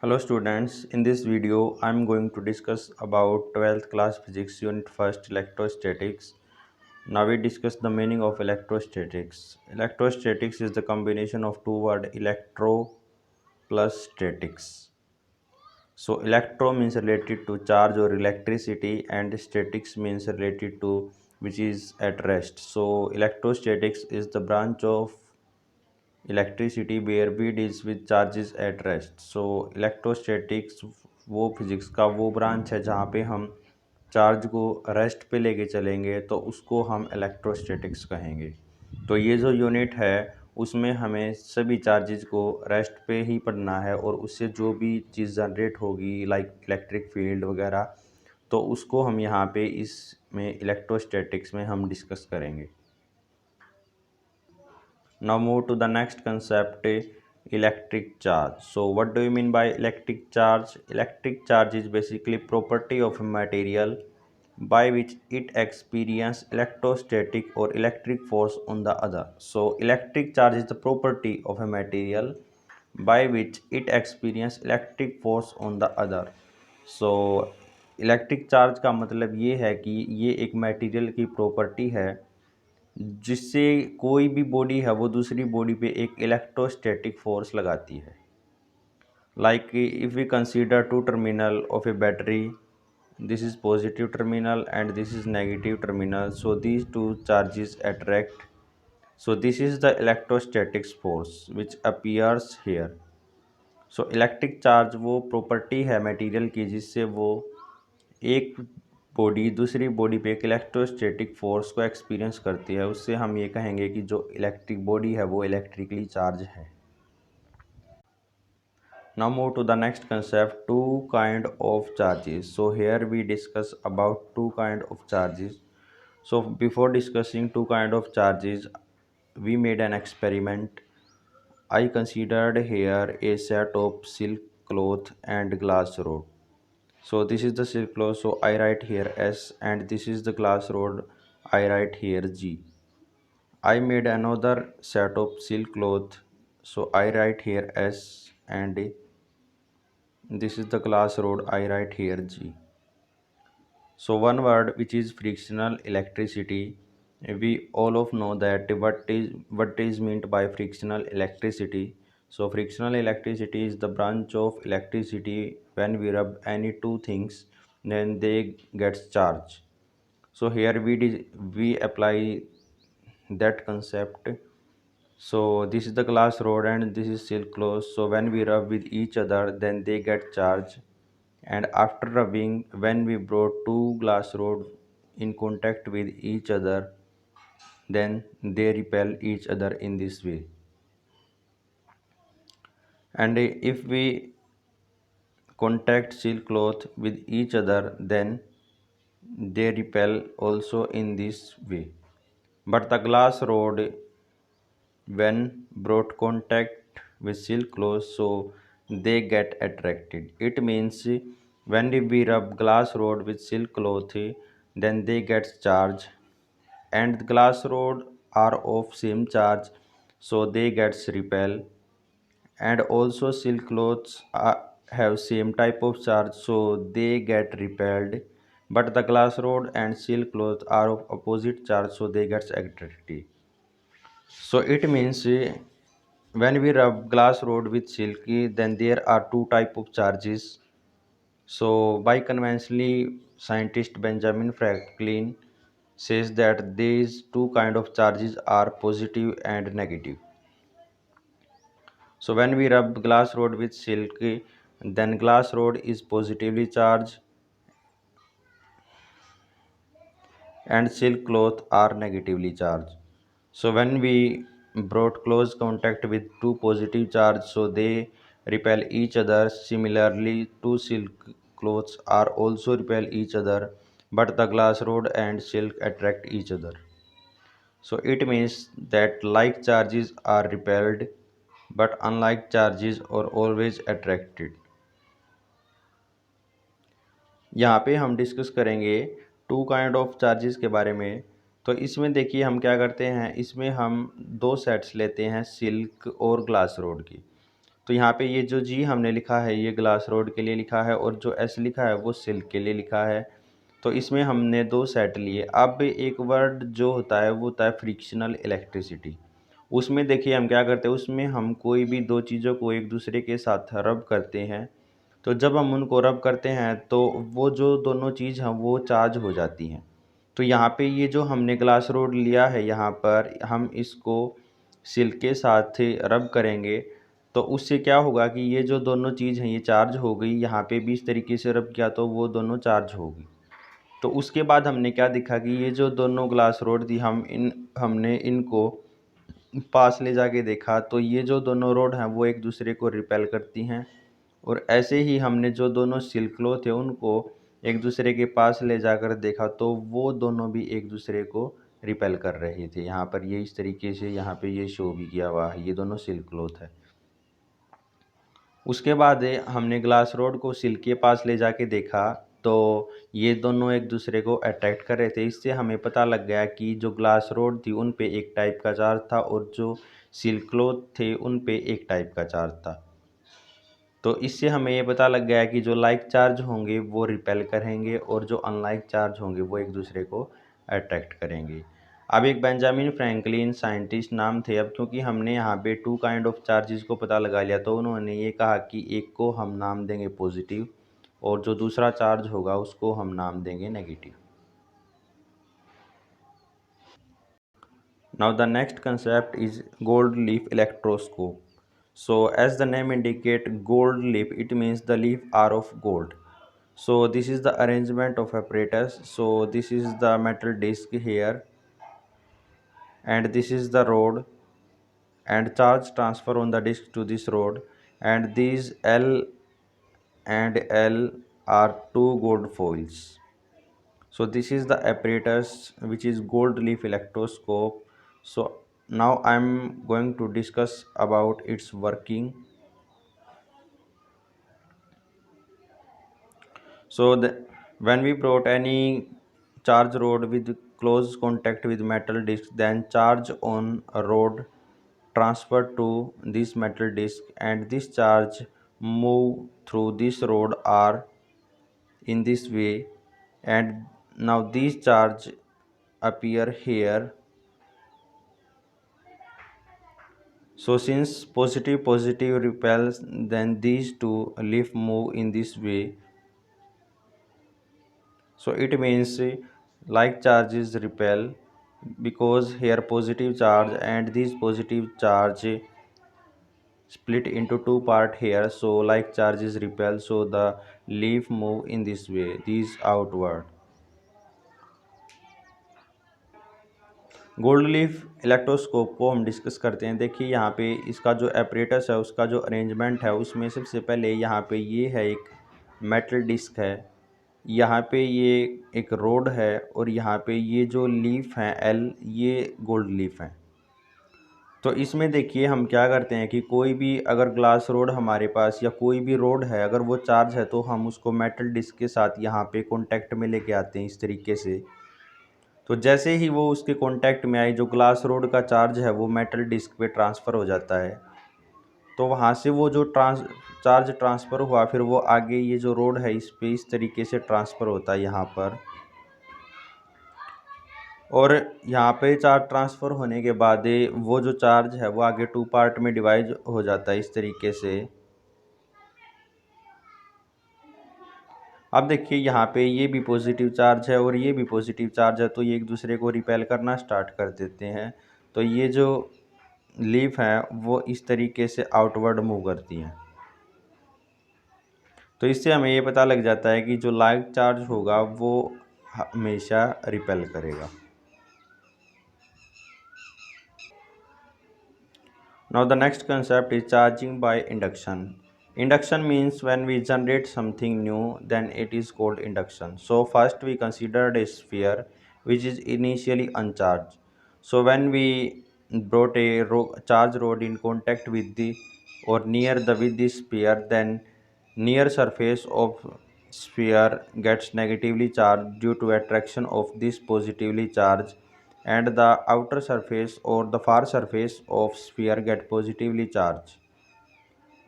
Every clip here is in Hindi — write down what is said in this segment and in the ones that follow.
Hello students, in this video I am going to discuss about 12th class physics unit 1st electrostatics. Now we discuss the meaning of electrostatics. Electrostatics is the combination of two words electro plus statics. So electro means related to charge or electricity and statics means related to which is at rest. So electrostatics is the branch of electricity where we deals with charges at rest. So electrostatics वो फिजिक्स का वो ब्रांच है जहाँ पे हम चार्ज को रेस्ट पे लेके चलेंगे तो उसको हम इलेक्ट्रोस्टैटिक्स कहेंगे। तो ये जो यूनिट है उसमें हमें सभी चार्जेस को रेस्ट पे ही पढ़ना है और उससे जो भी चीज़ जनरेट होगी लाइक इलेक्ट्रिक फील्ड वगैरह तो उसको हम यहाँ पे इसमें इलेक्ट्रोस्टैटिक्स में हम डिस्कस करेंगे। Now move to the next concept, electric charge. So what do you mean by electric charge? Electric charge is basically property of a material by which it experience electrostatic or electric force on the other. So electric charge is the property of a material by which it experience electric force on the other. So electric charge का मतलब ये है कि ये एक मटेरियल की प्रॉपर्टी है जिससे कोई भी बॉडी है वो दूसरी बॉडी पे एक इलेक्ट्रोस्टैटिक फोर्स लगाती है। Like if we consider two terminal of a battery, this is positive terminal and this is negative terminal, so these two charges attract, so this is the electrostatics force which appears here. So electric charge वो प्रॉपर्टी है मटेरियल की जिससे वो एक बॉडी दूसरी बॉडी पे एक इलेक्ट्रोस्टैटिक फोर्स को एक्सपीरियंस करती है, उससे हम ये कहेंगे कि जो इलेक्ट्रिक बॉडी है वो इलेक्ट्रिकली चार्ज है। Now move to the next concept, two kind of charges. So here we discuss about two kind of charges. So before discussing two kind of charges we made an experiment. I considered here a set of silk cloth and glass rod. So this is the silk cloth, so I write here S, and this is the glass rod, I write here G. I made another set of silk cloth, so I write here S, and this is the glass rod, I write here G. So one word which is frictional electricity. We all of know that what is meant by frictional electricity. So frictional electricity is the branch of electricity when we rub any two things, then they gets charge. So here we apply that concept. So this is the glass rod and this is silk cloth. So when we rub with each other, then they get charge. And after rubbing, when we brought two glass rods in contact with each other, then they repel each other in this way. And if we contact silk cloth with each other, then they repel also in this way. But the glass rod, when brought contact with silk cloth, so they get attracted. It means when we rub glass rod with silk cloth, then they get charge, and the glass rod are of same charge, so they gets repel. And also silk cloths have same type of charge, so they get repelled. But the glass rod and silk cloth are of opposite charge, so they gets attracted. So it means when we rub glass rod with silky, then there are two type of charges. So by conventionally, scientist Benjamin Franklin says that these two kind of charges are positive and negative. So when we rub glass rod with silky, then glass rod is positively charged and silk cloth are negatively charged. So when we brought close contact with two positive charge, so they repel each other. Similarly, two silk cloths are also repel each other, but the glass rod and silk attract each other. So it means that like charges are repelled, but unlike charges are always attracted. यहाँ पे हम डिस्कस करेंगे टू काइंड ऑफ चार्जेस के बारे में। तो इसमें देखिए हम क्या करते हैं, इसमें हम दो सेट्स लेते हैं सिल्क और ग्लास रोड की। तो यहाँ पे ये जो जी हमने लिखा है ये ग्लास रोड के लिए लिखा है और जो एस लिखा है वो सिल्क के लिए लिखा है। तो इसमें हमने दो सेट लिए। अब एक वर्ड जो होता है वो होता है फ्रिक्शनल इलेक्ट्रिसिटी। उसमें देखिए हम क्या करते हैं, उसमें हम कोई भी दो चीज़ों को एक दूसरे के साथ रब करते हैं। तो जब हम उनको रब करते हैं तो वो जो दोनों चीज़ हैं वो चार्ज हो जाती हैं। तो यहाँ पे ये जो हमने ग्लास रोड लिया है यहाँ पर हम इसको सिल्क के साथ रब करेंगे। तो उससे क्या होगा कि ये जो दोनों चीज़ हैं ये चार्ज हो गई, यहाँ पे भी इस तरीके से रब किया तो वो दोनों चार्ज होगी। तो उसके बाद हमने क्या देखा कि ये जो दोनों ग्लास रोड थी हमने इनको पास ले जाके देखा तो ये जो दोनों रोड हैं वो एक दूसरे को रिपेल करती हैं। और ऐसे ही हमने जो दोनों सिल्क क्लॉथ थे उनको एक दूसरे के पास ले जाकर देखा तो वो दोनों भी एक दूसरे को रिपेल कर रहे थे। यहाँ पर ये इस तरीके से यहाँ पे ये शो भी किया हुआ है, ये दोनों सिल्क क्लॉथ है। उसके बाद हमने ग्लास रोड को सिल्क के पास ले जाके देखा तो ये दोनों एक दूसरे को अट्रैक्ट कर रहे थे। इससे हमें पता लग गया कि जो ग्लास रोड थी उन पे एक टाइप का चार्ज था और जो सिल्क क्लॉथ थे उन पे एक टाइप का चार्ज था। तो इससे हमें ये पता लग गया कि जो लाइक चार्ज होंगे वो रिपेल करेंगे और जो अनलाइक चार्ज होंगे वो एक दूसरे को अट्रैक्ट करेंगे। अब एक बेंजामिन फ्रैंकलिन साइंटिस्ट नाम थे। अब क्योंकि हमने यहाँ पे टू काइंड ऑफ चार्जेस को पता लगा लिया तो उन्होंने ये कहा कि एक को हम नाम देंगे पॉजिटिव और जो दूसरा चार्ज होगा उसको हम नाम देंगे negative. Now the next concept is gold leaf electroscope. So as the name indicate gold leaf, it means the leaf are of gold. So this is the arrangement of apparatus. So this is the metal disc here and this is the rod and charge transfer on the disc to this rod, and these L and L are two gold foils. So this is the apparatus which is gold leaf electroscope. So now I'm going to discuss about its working. So when we brought any charge rod with close contact with metal disc, then charge on a rod transferred to this metal disc and this charge move through this rod are in this way, and now these charge appear here. So since positive repels, then these two leaf move in this way. So it means like charges repel because here positive charge and this positive charge split into two part here. So like charges repel, so the leaf move in this way, these outward. Gold leaf electroscope को हम डिस्कस करते हैं। देखिए यहाँ पे इसका जो एपरेटस है उसका जो अरेंजमेंट है उसमें सबसे पहले यहाँ पे ये है एक मेटल डिस्क है, यहाँ पे ये एक रोड है और यहाँ पे ये जो लीफ है एल ये गोल्ड लीफ है। तो इसमें देखिए हम क्या करते हैं कि कोई भी अगर ग्लास रोड हमारे पास या कोई भी रोड है अगर वो चार्ज है तो हम उसको मेटल डिस्क के साथ यहाँ पे कॉन्टैक्ट में लेके आते हैं इस तरीके से। तो जैसे ही वो उसके कांटेक्ट में आई जो ग्लास रोड का चार्ज है वो मेटल डिस्क पे ट्रांसफ़र हो जाता है। तो वहाँ से वो जो चार्ज ट्रांसफ़र हुआ फिर वो आगे ये जो रोड है इस पे इस तरीके से ट्रांसफ़र होता है यहाँ पर, और यहाँ पे चार्ज ट्रांसफ़र होने के बाद वो जो चार्ज है वो आगे टू पार्ट में डिवाइड हो जाता है इस तरीके से। अब देखिए यहाँ पे ये भी पॉजिटिव चार्ज है और ये भी पॉजिटिव चार्ज है तो ये एक दूसरे को रिपेल करना स्टार्ट कर देते हैं। तो ये जो लीफ है वो इस तरीके से आउटवर्ड मूव करती हैं। तो इससे हमें ये पता लग जाता है कि जो लाइक चार्ज होगा वो हमेशा रिपेल करेगा। Now the next concept is charging by induction. Induction means when we generate something new, then it is called induction. So first we considered a sphere which is initially uncharged. So when we brought a charge rod in contact with the or near the with the sphere, then near surface of sphere gets negatively charged due to attraction of this positively charged, and the outer surface or the far surface of sphere get positively charged.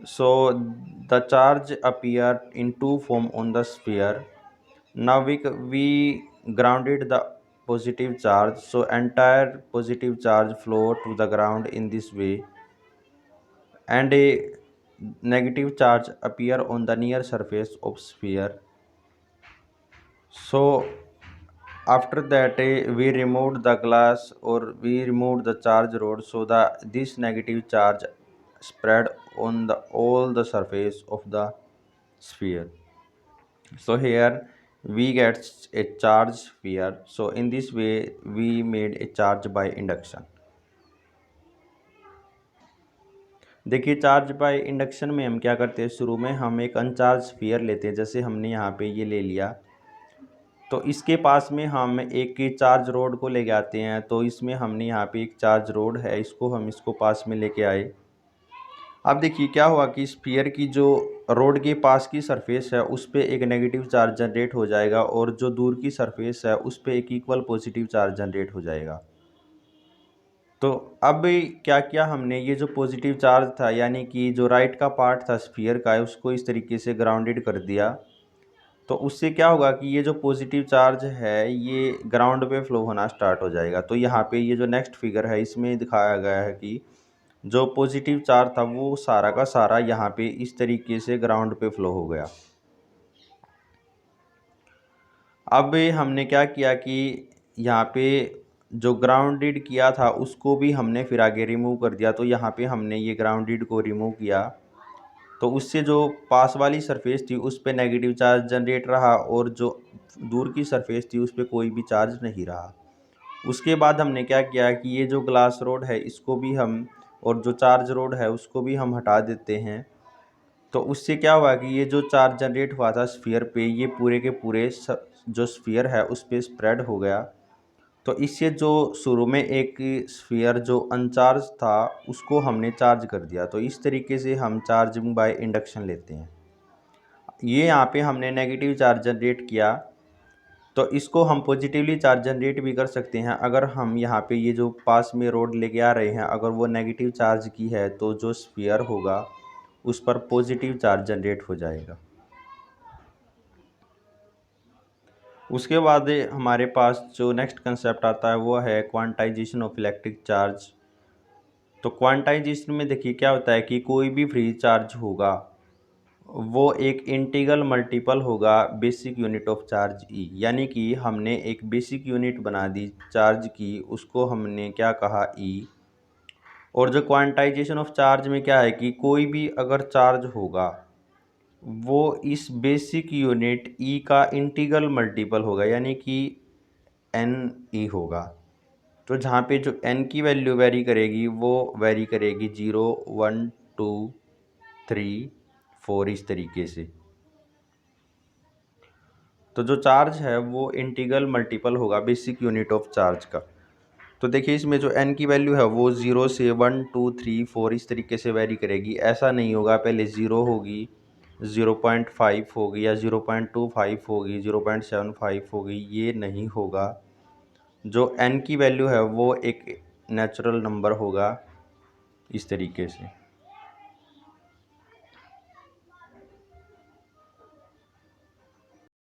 So the charge appeared in two form on the sphere. Now we grounded the positive charge, so entire positive charge flow to the ground in this way, and a negative charge appear on the near surface of sphere. So after that we removed the glass, or we removed the charge rod, so that this negative charge spread on the all the surface of the sphere. So here we get a charge sphere. So in this way we made a charge by induction. देखिए, चार्ज बाय इंडक्शन में हम क्या करते हैं, शुरू में हम एक अनचार्ज स्फीयर लेते हैं, जैसे हमने यहाँ पे ये ले लिया। तो इसके पास में हम एक चार्ज रोड को लेके आते हैं। तो इसमें हमने यहाँ पे एक चार्ज रोड है, इसको हम इसको पास में लेके आए। अब देखिए क्या हुआ कि स्फीयर की जो रोड के पास की सरफेस है उस पे एक नेगेटिव चार्ज जनरेट हो जाएगा, और जो दूर की सरफेस है उस पे एक इक्वल पॉजिटिव चार्ज जनरेट हो जाएगा। तो अब क्या किया हमने, ये जो पॉजिटिव चार्ज था, यानी कि जो राइट का पार्ट था स्फीयर का, उसको इस तरीके से ग्राउंडेड कर दिया। तो उससे क्या होगा कि ये जो पॉजिटिव चार्ज है ये ग्राउंड पे फ्लो होना स्टार्ट हो जाएगा। तो यहाँ पे ये जो नेक्स्ट फिगर है इसमें दिखाया गया है कि जो पॉजिटिव चार्ज था वो सारा का सारा यहाँ पे इस तरीके से ग्राउंड पे फ्लो हो गया। अब हमने क्या किया कि यहाँ पे जो ग्राउंडेड किया था उसको भी हमने फिर आगे रिमूव कर दिया। तो यहाँ पे हमने ये ग्राउंडेड को रिमूव किया, तो उससे जो पास वाली सरफेस थी उस पे नेगेटिव चार्ज जनरेट रहा, और जो दूर की सरफेस थी उस पे कोई भी चार्ज नहीं रहा। उसके बाद हमने क्या किया कि ये जो ग्लास रोड है इसको भी हम, और जो चार्ज रोड है उसको भी हम हटा देते हैं। तो उससे क्या हुआ कि ये जो चार्ज जनरेट हुआ था स्फीयर पे, ये पूरे के पूरे जो स्फीयर है उस पे स्प्रेड हो गया। तो इससे जो शुरू में एक स्फीयर जो अनचार्ज था उसको हमने चार्ज कर दिया। तो इस तरीके से हम चार्जिंग बाय इंडक्शन लेते हैं। ये यहाँ पे हमने नेगेटिव चार्ज जनरेट किया, तो इसको हम पॉजिटिवली चार्ज जनरेट भी कर सकते हैं। अगर हम यहाँ पे ये जो पास में रोड लेके आ रहे हैं, अगर वो नेगेटिव चार्ज की है तो जो स्फीयर होगा उस पर पॉजिटिव चार्ज जनरेट हो जाएगा। उसके बाद हमारे पास जो नेक्स्ट कंसेप्ट आता है वो है क्वांटाइजेशन ऑफ इलेक्ट्रिक चार्ज। तो क्वांटाइजेशन में देखिए क्या होता है कि कोई भी फ्री चार्ज होगा वो एक इंटीग्रल मल्टीपल होगा बेसिक यूनिट ऑफ चार्ज ई। यानी कि हमने एक बेसिक यूनिट बना दी चार्ज की, उसको हमने क्या कहा ई। और जो क्वांटाइजेशन ऑफ चार्ज में क्या है कि कोई भी अगर चार्ज होगा वो इस बेसिक यूनिट ई का इंटीग्रल मल्टीपल होगा, यानी कि एन ई होगा। तो जहाँ पे जो एन की वैल्यू वेरी करेगी वो वेरी करेगी 0, 1, 2, 3, 4 इस तरीके से। तो जो चार्ज है वो इंटीग्रल मल्टीपल होगा बेसिक यूनिट ऑफ चार्ज का। तो देखिए इसमें जो एन की वैल्यू है वो 0 से 1, 2, 3, 4 इस तरीके से वेरी करेगी। ऐसा नहीं होगा पहले 0 होगी, 0.5 होगी, या 0.25 होगी, 0.75 होगी, ये नहीं होगा। जो एन की वैल्यू है वो एक नेचुरल नंबर होगा इस तरीके से।